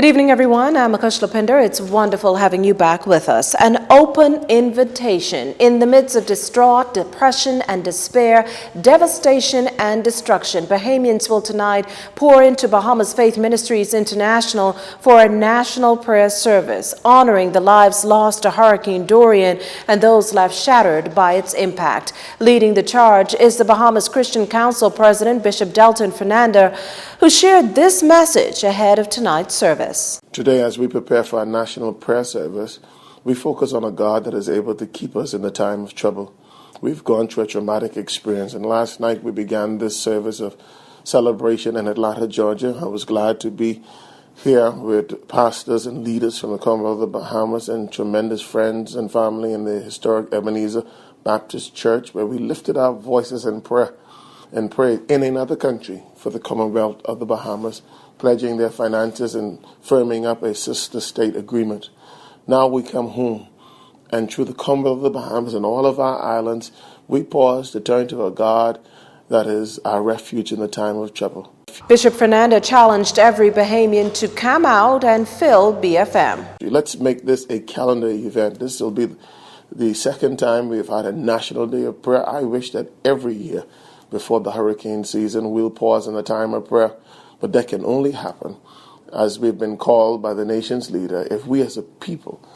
Good evening, everyone. I'm Akush Lapinder. It's wonderful having you back with us. An open invitation in the midst of distraught, depression and despair, devastation and destruction. Bahamians will tonight pour into Bahamas Faith Ministries International for a national prayer service, honoring the lives lost to Hurricane Dorian and those left shattered by its impact. Leading the charge is the Bahamas Christian Council President, Bishop Jcntvnews, who shared this message ahead of tonight's service. Today, as we prepare for our national prayer service, we focus on a God that is able to keep us in the time of trouble. We've gone through a traumatic experience, and last night we began this service of celebration in Atlanta, Georgia. I was glad to be here with pastors and leaders from the Commonwealth of the Bahamas and tremendous friends and family in the historic Ebenezer Baptist Church, where we lifted our voices in prayer and prayed in another country for the Commonwealth of the Bahamas, pledging their finances and firming up a sister state agreement. Now we come home, and through the Commonwealth of the Bahamas and all of our islands, we pause to turn to a God that is our refuge in the time of trouble. Bishop Fernanda challenged every Bahamian to come out and fill BFM. Let's make this a calendar event. This will be the second time we've had a National Day of Prayer. I wish that every year before the hurricane season we'll pause in the time of prayer. But that can only happen, as we've been called by the nation's leader, if we as a people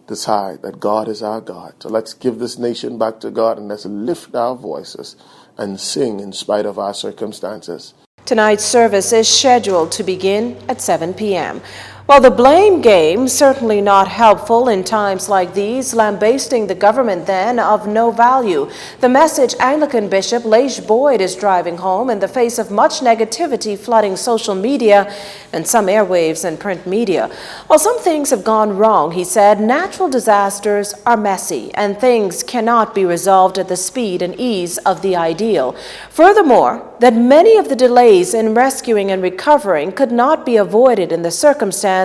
decide that God is our God. So let's give this nation back to God, and let's lift our voices and sing in spite of our circumstances. Tonight's service is scheduled to begin at 7 p.m. While the blame game certainly not helpful in times like these, lambasting the government then of no value. The message Anglican Bishop Leish Boyd is driving home in the face of much negativity flooding social media and some airwaves and print media. While some things have gone wrong, he said, natural disasters are messy and things cannot be resolved at the speed and ease of the ideal. Furthermore, that many of the delays in rescuing and recovering could not be avoided in the circumstance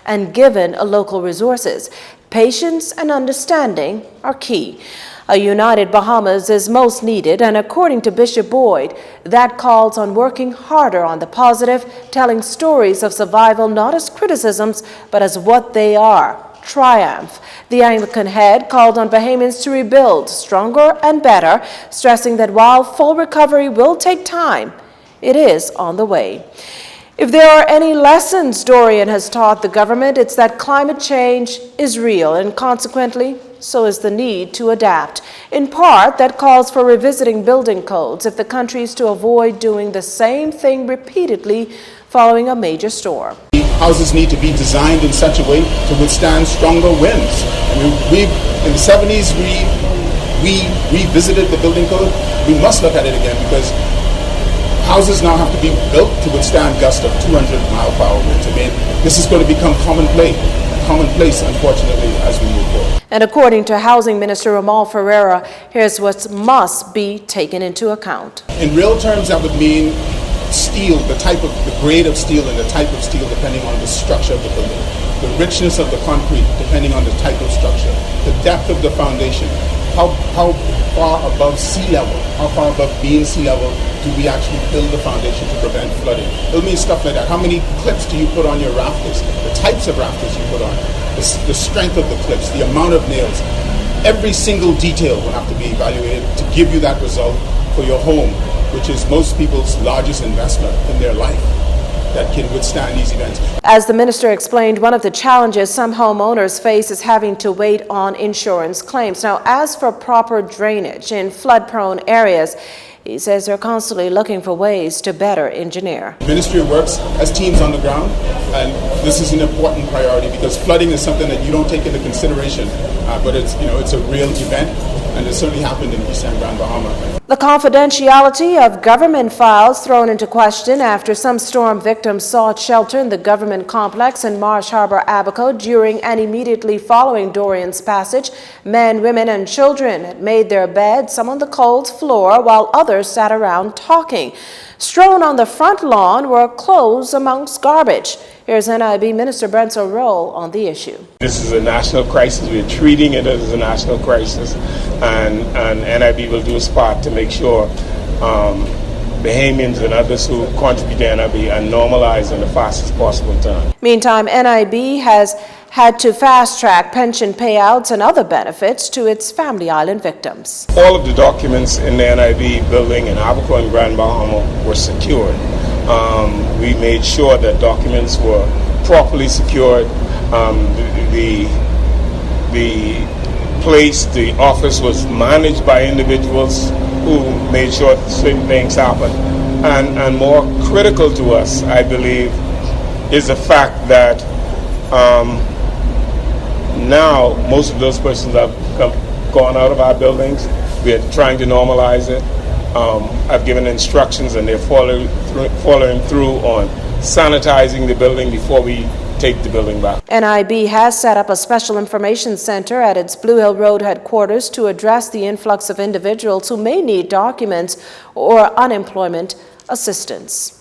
and given local resources. Patience and understanding are key. A united Bahamas is most needed, and according to Bishop Boyd, that calls on working harder on the positive, telling stories of survival not as criticisms, but as what they are, triumph. The Anglican head called on Bahamians to rebuild stronger and better, stressing that while full recovery will take time, it is on the way. If there are any lessons Dorian has taught the government, it's that climate change is real, and consequently, so is the need to adapt. In part, that calls for revisiting building codes if the country is to avoid doing the same thing repeatedly following a major storm. Houses need to be designed in such a way to withstand stronger winds. I mean, in the 70s, we revisited the building code. We must look at it again, because houses now have to be built to withstand gusts of 200-mile-per-hour winds. I mean, this is going to become commonplace, unfortunately, as we move forward. And according to Housing Minister Ramal Ferreira, here's what must be taken into account. In real terms, that would mean steel, the grade of steel and the type of steel depending on the structure of the building, the richness of the concrete depending on the type of structure, the depth of the foundation, how far above sea level, how far above being sea level do we actually build the foundation to prevent flooding. It'll mean stuff like that. How many clips do you put on your rafters? The types of rafters you put on, the strength of the clips, the amount of nails. Every single detail will have to be evaluated to give you that result for your home, which is most people's largest investment in their life that can withstand these events. As the minister explained, one of the challenges some homeowners face is having to wait on insurance claims. Now, as for proper drainage in flood-prone areas, he says they're constantly looking for ways to better engineer. The ministry works as teams on the ground, and this is an important priority because flooding is something that you don't take into consideration, but it's a real event, and it certainly happened in East and Grand Bahama. The confidentiality of government files thrown into question after some storm victims sought shelter in the government complex in Marsh Harbor, Abaco during and immediately following Dorian's passage. Men, women, and children had made their beds, some on the cold floor, while others sat around talking. Strewn on the front lawn were clothes amongst garbage. Here's NIB Minister Brentzel Roll on the issue. This is a national crisis. We're treating it as a national crisis, and NIB will do its part to make sure Bahamians and others who contribute to NIB are normalized in the fastest possible time. Meantime, NIB has had to fast-track pension payouts and other benefits to its Family Island victims. All of the documents in the NIB building in Abaco and Grand Bahama were secured. We made sure that documents were properly secured. The place, the office was managed by individuals who made sure that certain things happened. And more critical to us, I believe, is the fact that now most of those persons have gone out of our buildings. We are trying to normalize it. I've given instructions and they're following through on sanitizing the building before we take the building back. NIB has set up a special information center at its Blue Hill Road headquarters to address the influx of individuals who may need documents or unemployment assistance.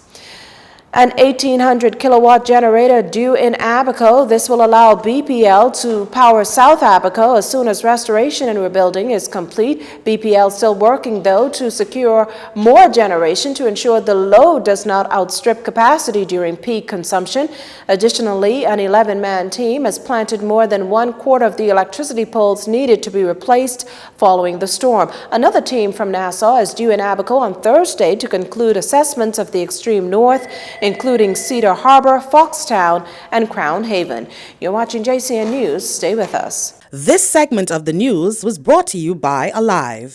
An 1,800 kilowatt generator due in Abaco. This will allow BPL to power South Abaco as soon as restoration and rebuilding is complete. BPL still working, though, to secure more generation to ensure the load does not outstrip capacity during peak consumption. Additionally, an 11-man team has planted more than 1/4 of the electricity poles needed to be replaced following the storm. Another team from Nassau is due in Abaco on Thursday to conclude assessments of the extreme north, including Cedar Harbor, Foxtown, and Crown Haven. You're watching JCN News. Stay with us. This segment of the news was brought to you by Alive.